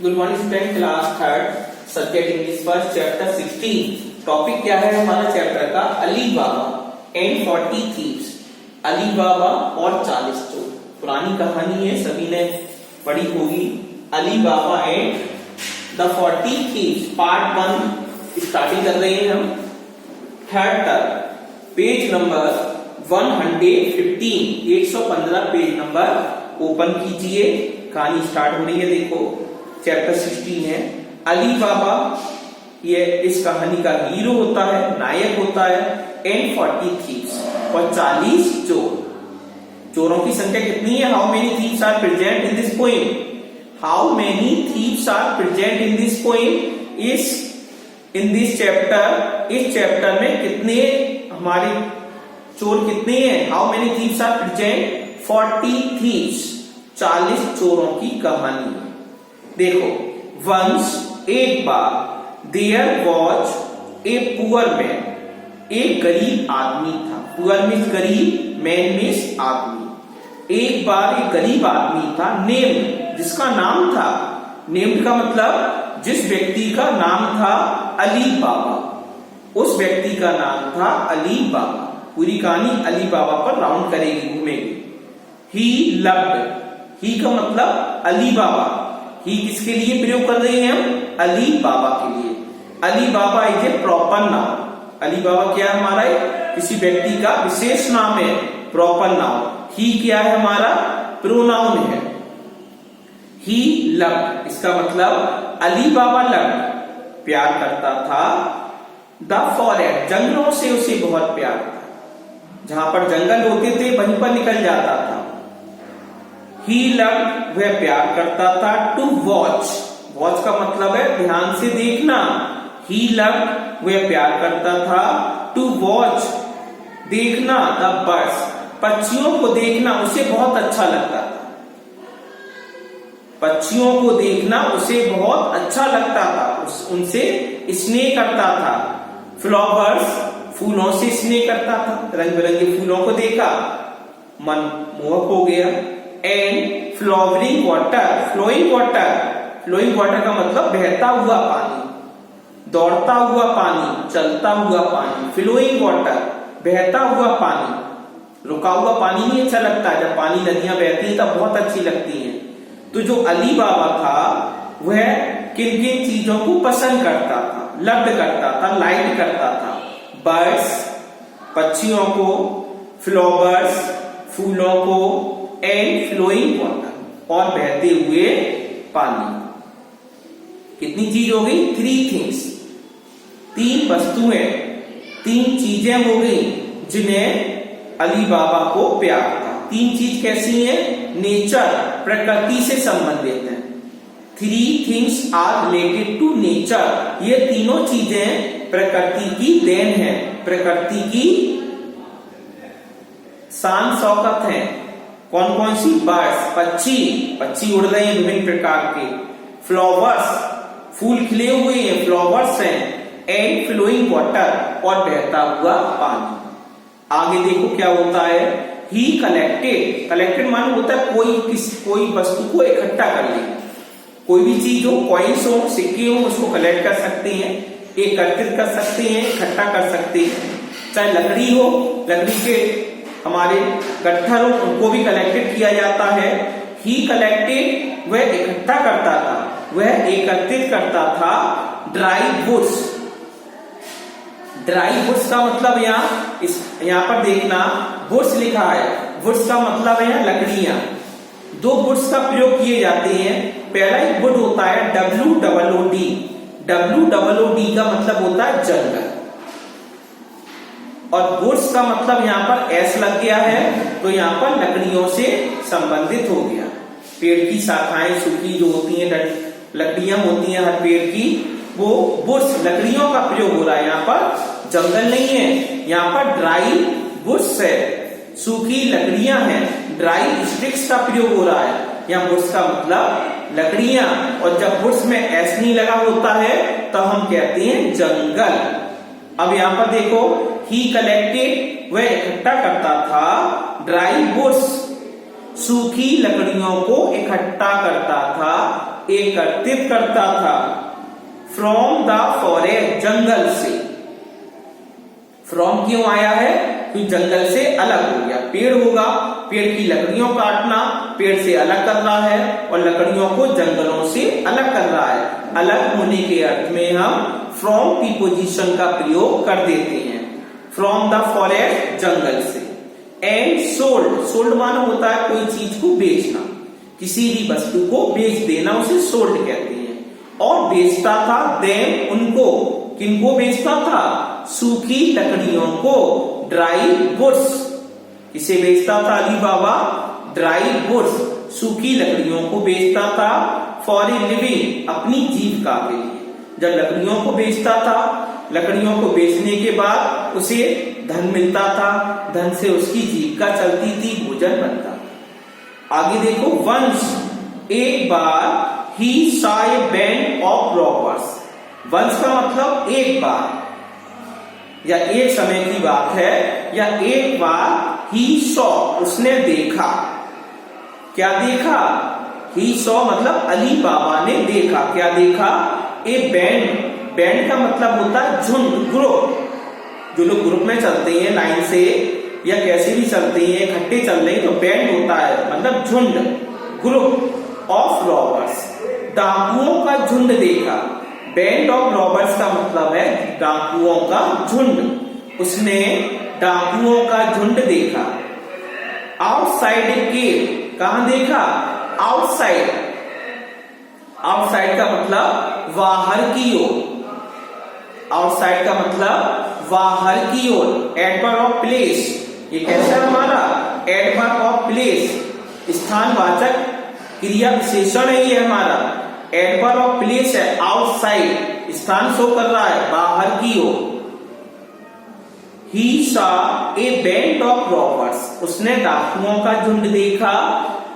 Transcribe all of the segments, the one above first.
Good morning student, class third, subject English first, chapter 16। Topic क्या है हमारा chapter का? Ali Baba and 40 thieves. Ali बाबा और 40 चोर। पुरानी कहानी है, सभी ने पढ़ी होगी। Ali Baba and the 40 thieves, part 1 starting कर रहे हैं हम। Third term, page number 115, 115 page number open कीजिए। कहानी स्टार्ट हो रही है, देखो चैप्टर 16 है। अली बाबा ये इस कहानी का हीरो होता है, नायक होता है। एंड 40 थीव्स, और 40 चोर। चोरों की संख्या कितनी है? How many thieves are present in this poem? How many thieves are present in this poem? In this chapter, इस चैप्टर में कितने हमारे चोर कितने हैं? How many thieves are present? 40 thieves, 40 चोरों की कहानी है। देखो, वंस एक बार, there was a poor man, एक गरीब आदमी था। पुअर मीन्स गरीब, मैन मीन्स आदमी। एक बार एक गरीब आदमी था, नेम्ड, जिसका नाम था। नेम्ड का मतलब जिस व्यक्ति का नाम था अली बाबा, उस व्यक्ति का नाम था अली बाबा। पूरी कहानी अली बाबा पर राउंड करेगी, घूमेगी। ही लव्ड, ही का मतलब अली बाबा। ही किसके लिए प्रयोग कर रहे हैं हम? अली बाबा के लिए। Ali Baba is a proper noun. Ali Baba क्या है हमारा? किसी व्यक्ति का विशेष नाम है, प्रॉपर नाउन। ही क्या है हमारा? प्रोनाउन है। ही लव्ड, इसका मतलब अली बाबा लव्ड, प्यार करता था। द फॉरेस्ट, जंगलों से उसे बहुत प्यार था। जहां पर जंगल होते थे वहीं पर निकल जाता था। ही लव्ड, वह प्यार करता था। टू वॉच, वॉच का मतलब है ध्यान से देखना। ही लव्ड, वह प्यार करता था। टू वॉच, देखना। द बर्ड्स, पक्षियों को देखना उसे बहुत अच्छा लगता था। पक्षियों को देखना उसे बहुत अच्छा लगता था, उनसे स्नेह करता था। फ्लावर्स, फूलों से स्नेह करता था। रंग बिरंगे फूलों को देखा, मन मोहक हो गया। And flowing water, flowing water, flowing water का मतलब बहता हुआ पानी, दौड़ता हुआ पानी, चलता हुआ पानी। फ्लोइंग वाटर, बहता हुआ पानी। रुका हुआ पानी नहीं अच्छा लगता, जब पानी नदियां बहती हैं तब बहुत अच्छी लगती हैं। तो जो अली बाबा था वह किन किन चीजों को पसंद करता था, लव्ड करता था, लाइक करता था? बर्ड्स, पक्षियों को। फ्लावर्स, फूलों को। एंड फ्लोइंग वाटर, और बहते हुए पानी। कितनी चीज हो गई? 3 थिंग्स, 3 वस्तुएं, 3 चीजें हो गई जिन्हें अली बाबा को प्यार था। 3 चीज कैसी हैं? नेचर, प्रकृति से संबंधित है। 3 things are related to nature, ये तीनों चीजें प्रकृति की देन है, प्रकृति की शान शौकत है। कौन कौन सी? बर्ड्स, पक्षी, पक्षी उड़ रहे हैं विभिन्न प्रकार के। फ्लावर्स, फूल खिले हुए हैं, फ्लावर्स हैं। एंड फ्लोइंग वाटर, और बहता हुआ पानी। आगे देखो क्या होता है। ही कलेक्टेड, कलेक्टेड मान होता है कोई वस्तु को इकट्ठा कर ले। कोई भी चीज हो, कॉइन्स हो, सिक्के हो, उसको कलेक्ट कर सकते हैं, एकत्रित कर सकते हैं, इकट्ठा कर सकते हैं। चाहे लकड़ी हो, लकड़ी के हमारे गट्ठर हो, उनको भी कलेक्टेड किया जाता है। ही कलेक्टेड, वह इकट्ठा करता था, वह एकत्रित करता था। ड्राई वुड्स, ड्राई वुड्स का मतलब यहाँ पर देखना, वुड्स लिखा है। वुड्स का मतलब है लकड़ियां। 2 वुड्स का प्रयोग किए जाते हैं। पहला एक वुड होता है WOOD, WOOD का मतलब होता है जंगल। और वुड्स का मतलब यहाँ पर एस लग गया है, तो यहाँ पर लकड़ियों से संबंधित हो गया। पेड़ की शाखाएं सूखी जो होती हैं, लकड़ियां होती हैं हर पेड़ की, वो वुड्स, लकड़ियों का प्रयोग हो रहा है। यहाँ पर जंगल नहीं है, यहाँ पर ड्राई वुड्स है, सूखी लकड़ियां हैं। ड्राई स्टिक्स का प्रयोग हो रहा है। यहाँ वुड्स का मतलब लकड़ियां, और जब वुड्स में एस नहीं लगा होता है तो हम कहते हैं जंगल। अब यहाँ पर देखो, ही कलेक्टेड, वह इकट्ठा करता था। ड्राई वुड्स, सूखी लकड़ियों को इकट्ठा करता था। एकत्रित करता था फ्रॉम द फॉरेस्ट, जंगल से। फ्रॉम क्यों आया है? क्योंकि जंगल से अलग हो गया। पेड़ होगा, पेड़ की लकड़ियों काटना पेड़ से अलग कर रहा है और लकड़ियों को जंगलों से अलग कर रहा है। अलग होने के अर्थ में हम फ्रॉम प्रीपोजिशन का प्रयोग कर देते हैं। फ्रॉम द फॉरेस्ट, जंगल से। एंड सोल्ड, सोल्ड माना होता है कोई चीज को बेचना, किसी भी वस्तु को बेच देना उसे सोल्ड कहते हैं। और बेचता था देम, उनको, किनको बेचता था? सूखी लकड़ियों को, ड्राई वुड्स। किसे बेचता था अली बाबा? ड्राई वुड्स, सूखी लकड़ियों को बेचता था। फॉर ए लिविंग, अपनी जीविका के लिए। जब लकड़ियों को बेचता था, लकड़ियों को बेचने के बाद उसे धन मिलता था, धन से उसकी जीविका चलती थी, भोजन बनता। आगे देखो, वंस, एक बार, he saw a band of robbers. Once का मतलब एक बार या एक समय की बात है, या एक बार ही सॉ, उसने देखा। क्या देखा? ही सॉ मतलब अली बाबा ने देखा। क्या देखा? ए बैंड, बैंड का मतलब होता है झुंड, ग्रुप। जो लोग ग्रुप में चलते हैं लाइन से या कैसे भी चलते हैं, इकट्ठे चल रहे हैं तो बैंड होता है, मतलब झुंड, ग्रुप ऑफ रॉबर्स। डाकुओं का झुंड देखा। बैंड ऑफ रॉबर्स का मतलब है डाकुओं का झुंड। उसने डाकुओं का झुंड देखा। आउटसाइड ए केव, कहां देखा? आउटसाइड। आउटसाइड का मतलब बाहर की ओर। आउटसाइड का मतलब बाहर की ओर। एडवर्ब ऑफ प्लेस, ये कैसा है हमारा? एडवर्ब ऑफ प्लेस, स्थानवाचक क्रिया विशेषण है ये हमारा। एडवर्ब ऑफ प्लेस है, आउटसाइड, स्थान शो कर रहा है, बाहर की ओर। He saw a band of robbers, उसने डाकुओं का झुंड देखा।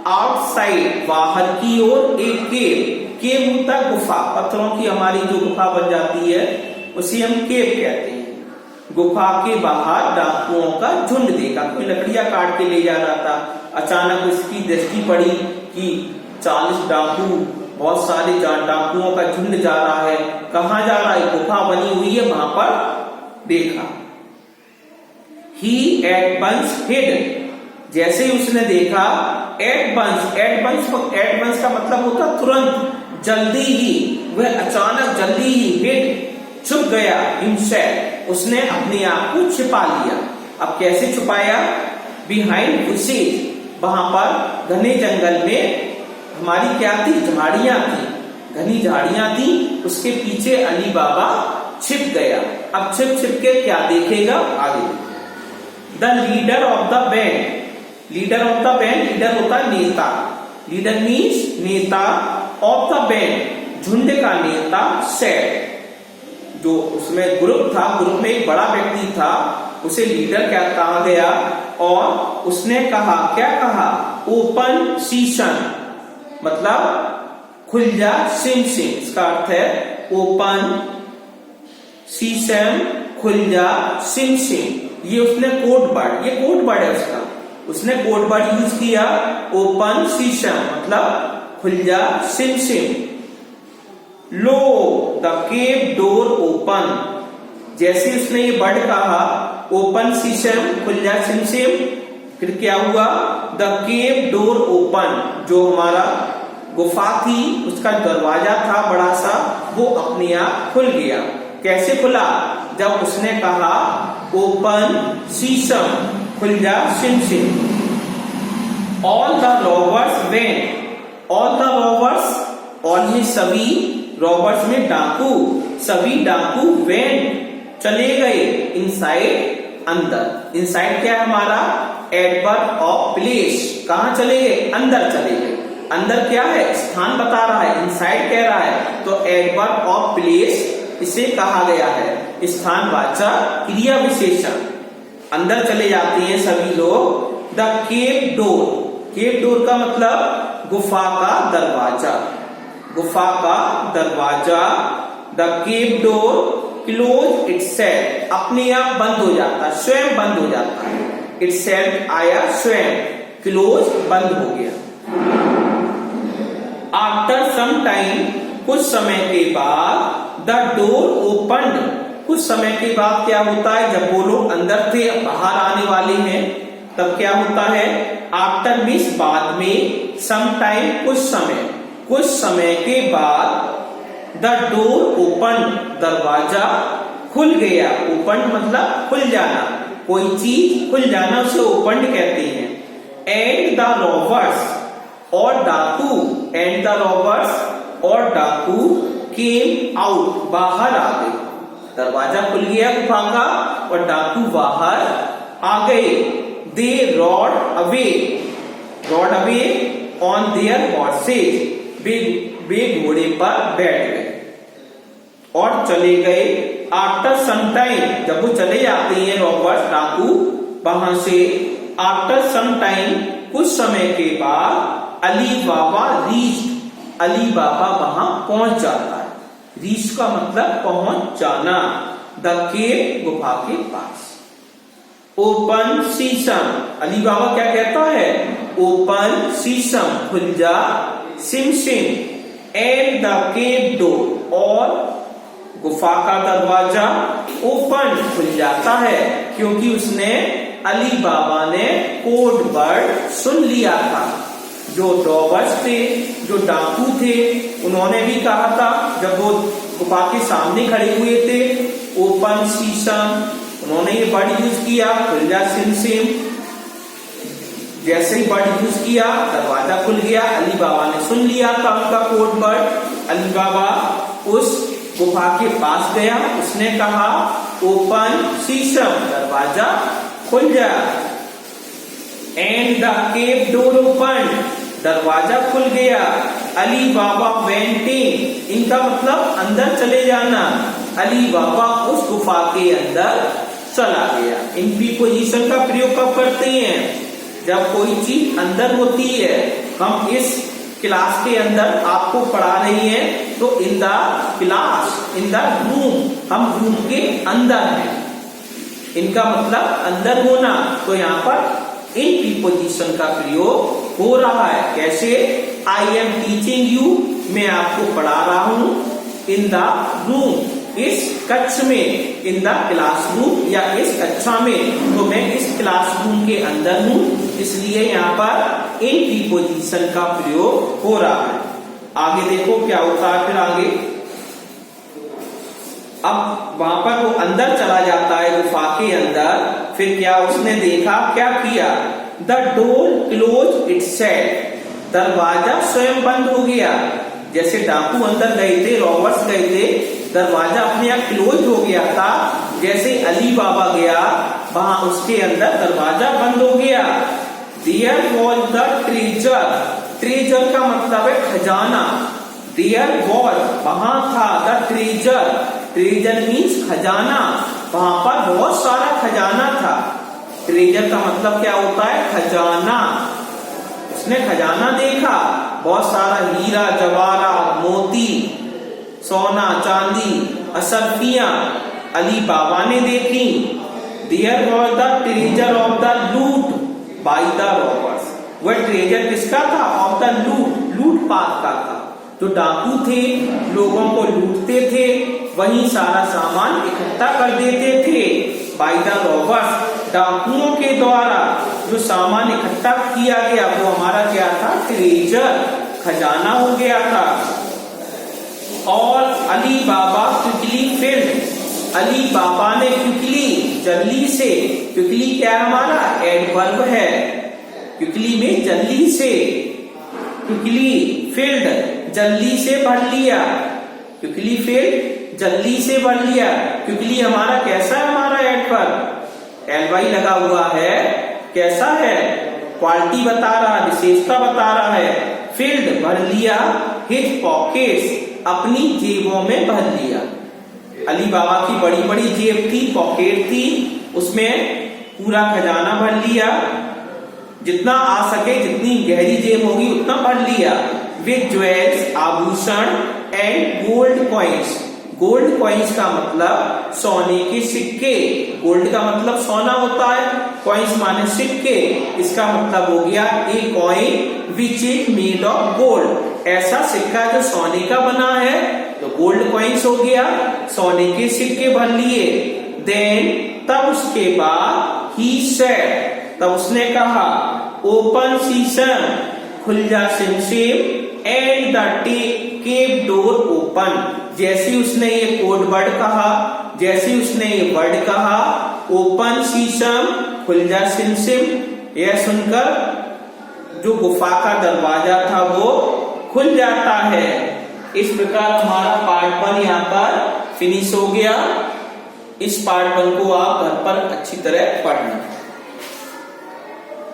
आउटसाइड, बाहर की ओर। एक केव, केव होता है गुफा, पत्थरों की हमारी जो गुफा बन जाती है उसे हम केव कहते हैं। गुफा के बाहर डाकुओं का झुंड देखा। कोई लकड़ियां काट के ले जा रहा था, अचानक उसकी दृष्टि पड़ी कि 40 डाकू, बहुत सारे डाकुओं का झुंड जा रहा है। कहां जा रहा है? गुफा बनी हुई है, वहां पर देखा। ही एट वंस हिड, जैसे ही उसने देखा, एट वंस, एट वंस का मतलब होता तुरंत, जल्दी ही, वह अचानक जल्दी ही, हिड छुप गया, हिमसेल्फ, उसने अपने आप को छिपा लिया। अब कैसे छुपाया? बिहाइंड बुशेज, वहां पर घने जंगल में हमारी क्या थी? झाड़ियां थी, घनी झाड़ियां थी, उसके पीछे अली बाबा छिप गया। अब छिप छिप के क्या देखेगा आगे? The leader of the band, leader of the band, leader होता है नेता, लीडर मीन्स नेता, ऑफ द बैंड झुंड का नेता, सेड, जो उसमें ग्रुप था, ग्रुप में एक बड़ा व्यक्ति था, उसे लीडर क्या कहा गया और उसने कहा, क्या कहा? ओपन सीशन, मतलब खुल जा सिम सिम, इसका अर्थ है ओपन सीशन, खुल जा सिम सिम। ये उसने कोड वर्ड, ये कोड वर्ड है उसका, उसने कोड वर्ड यूज किया, ओपन सीशन मतलब खुल जा SIM SIM. Low the cave door open, जैसे उसने ये वर्ड कहा ओपन सीशन, खुल जा सिम सिम, फिर क्या हुआ? द केव डोर ओपन, जो हमारा गुफा थी उसका दरवाजा था बड़ा सा, वो अपने आप खुल गया। कैसे खुला? जब उसने कहा ओपन सीशन, खुल जा SIM SIM. All the robbers went, all the robbers, all में सभी, रॉबर्स में डाकू, सभी डाकू वेंट चले गए, इनसाइड अंदर। इनसाइड क्या है हमारा? एडवर्ब ऑफ प्लेस, कहां चले गए? अंदर चले गए। अंदर क्या है? स्थान बता रहा है, इनसाइड कह रहा है, तो एडवर्ब ऑफ प्लेस इसे कहा गया है स्थानवाचक क्रिया विशेषण। अंदर चले जाते हैं सभी लोग। The cave door, cave door का मतलब गुफा का दरवाजा, गुफा का दरवाजा। The cave door close itself, अपने आप बंद हो जाता, स्वयं बंद हो जाता है। इटसेल्फ आया स्वयं, क्लोज बंद हो गया। आफ्टर सम टाइम, कुछ समय के बाद, द डोर ओपन्ड, कुछ समय के बाद क्या होता है, जब वो लोग अंदर थे बाहर आने वाले हैं तब क्या होता है, आफ्टर मीन्स बाद में, सम टाइम कुछ समय के बाद, द डोर ओपन, दरवाजा खुल गया, ओपन मतलब खुल जाना, कोई चीज खुल जाना उसे ओपन कहते हैं। एंड द रॉबर्स, और डाकू, एंड द रॉबर्स और डाकू केम आउट, बाहर आ गए, दरवाजा खुल गया गुफा का और डाकू बाहर आ गए। They rode away on their horses, वे घोड़े पर बैठ गए और चले गए। आफ्टर सम टाइम, जब वो चले जाते हैं रॉबर्स डाकू वहां से, आफ्टर सम टाइम कुछ समय के बाद, अली बाबा रीच्ड, अली बाबा वहां पहुंच जाता है। रीच का मतलब पहुंच जाना, द केव, गुफा के पास। ओपन सीसम, अली बाबा क्या कहता है, ओपन सीसम, खुल जा SIM SIM. And the cave door, और गुफा का दरवाजा ओपन, खुल जाता है, क्योंकि उसने, अली बाबा ने कोड वर्ड सुन लिया था। जो रॉबर्स थे, जो डाकू थे, उन्होंने भी कहा था जब वो गुफा के सामने खड़े हुए थे, ओपन सीसम, उन्होंने ये वर्ड यूज किया, खुल जा सिम सिम। जैसे ही वर्ड यूज किया दरवाजा खुल गया, अली बाबा ने सुन लिया था उनका कोड वर्ड। अली बाबा उस गुफा के पास गया, उसने कहा ओपन सीसम, दरवाजा खुल जा। And the cave door open, दरवाजा खुल गया। अली बाबा वेंट इन, इनका मतलब अंदर चले जाना, अली बाबा उस गुफा के अंदर चला गया। इन प्रीपोजिशन का प्रयोग कब करते हैं, जब कोई चीज अंदर होती है। हम इस क्लास के अंदर आपको पढ़ा रही हैं तो in the class, in the room, हम रूम के अंदर हैं, इनका मतलब अंदर होना। तो यहाँ पर इन प्रीपोजिशन का प्रयोग हो रहा है। कैसे, आई एम टीचिंग यू, मैं आपको पढ़ा रहा हूं, इन द रूम, इस कक्ष में, इन द क्लासरूम या इस कक्षा में, तो मैं इस क्लासरूम के अंदर हूं, इसलिए यहाँ पर इन प्रीपोजिशन का प्रयोग हो रहा है। आगे देखो क्या होता है फिर आगे। अब वहां पर वो अंदर चला जाता है गुफा के अंदर, फिर क्या उसने देखा, क्या किया, द डोर क्लोज इटसेल्फ, दरवाजा स्वयं बंद हो गया। जैसे डाकू अंदर गए थे, रॉबर्स गए थे, दरवाजा अपने आप क्लोज हो गया था। जैसे अली बाबा गया वहां उसके अंदर दरवाजा बंद हो गया। There was the treasure, treasure का मतलब है खजाना। देयर वॉज, वहां था, द ट्रेजर, ट्रेजर मीन्स खजाना, वहां पर बहुत सारा खजाना था। ट्रेजर का मतलब क्या होता है, खजाना। उसने खजाना देखा, बहुत सारा हीरा जवाहरात मोती सोना चांदी असरफियां अली बाबा ने देखी। There was the treasure of the loot by the robbers, वह ट्रेजर किसका था, ऑफ द लूट, लूटपाट का था। जो डाकू थे लोगों को लूटते थे, वही सारा सामान इकट्ठा कर देते थे। बाय द रॉबर्स, डाकुओं के द्वारा जो सामान इकट्ठा किया गया वो हमारा क्या था, ट्रेजर, खजाना हो गया था। और अली बाबा क्विकली फिल्ड, अली बाबा ने क्विकली, जल्दी से, क्विकली क्या हमारा एडवर्ब है, क्विकली में जल्दी से, क्विकली फिल्ड, जल्दी से भर लिया, क्विकली फिल्ड, जल्दी से भर लिया। क्विकली हमारा कैसा है, हमारा एडवर्ब, एलवाई लगा हुआ है, कैसा है, क्वालिटी बता रहा है, विशेषता बता रहा है। फिल्ड भर लिया, हिज पॉकेट्स, अपनी जेबों में भर लिया। अली बाबा की बड़ी बड़ी जेब थी, पॉकेट थी, उसमें पूरा खजाना भर लिया, जितना आ सके, जितनी गहरी जेब होगी उतना भर लिया। विद ज्वेल्स, आभूषण, and gold coins, gold coins का मतलब सोने के सिक्के, गोल्ड का मतलब सोना होता है, कॉइन्स माने सिक्के, इसका मतलब हो गया a coin which is made of gold, ऐसा सिक्का जो सोने का बना है तो गोल्ड कॉइन्स हो गया, सोने के सिक्के भर लिए। देन तब उसके बाद ही सेड, तब उसने कहा ओपन सीसन, खुल जा सिमसिम, and the cave door open. जैसे उसने ये कोड वर्ड कहा, जैसे उसने ये वर्ड कहा ओपन सीसम, खुल जा सिमसिम, यह सुनकर जो गुफा का दरवाजा था वो खुल जाता है। इस प्रकार हमारा पार्ट 1 यहाँ पर फिनिश हो गया। इस पार्ट 1 को आप घर पर अच्छी तरह पढ़ना।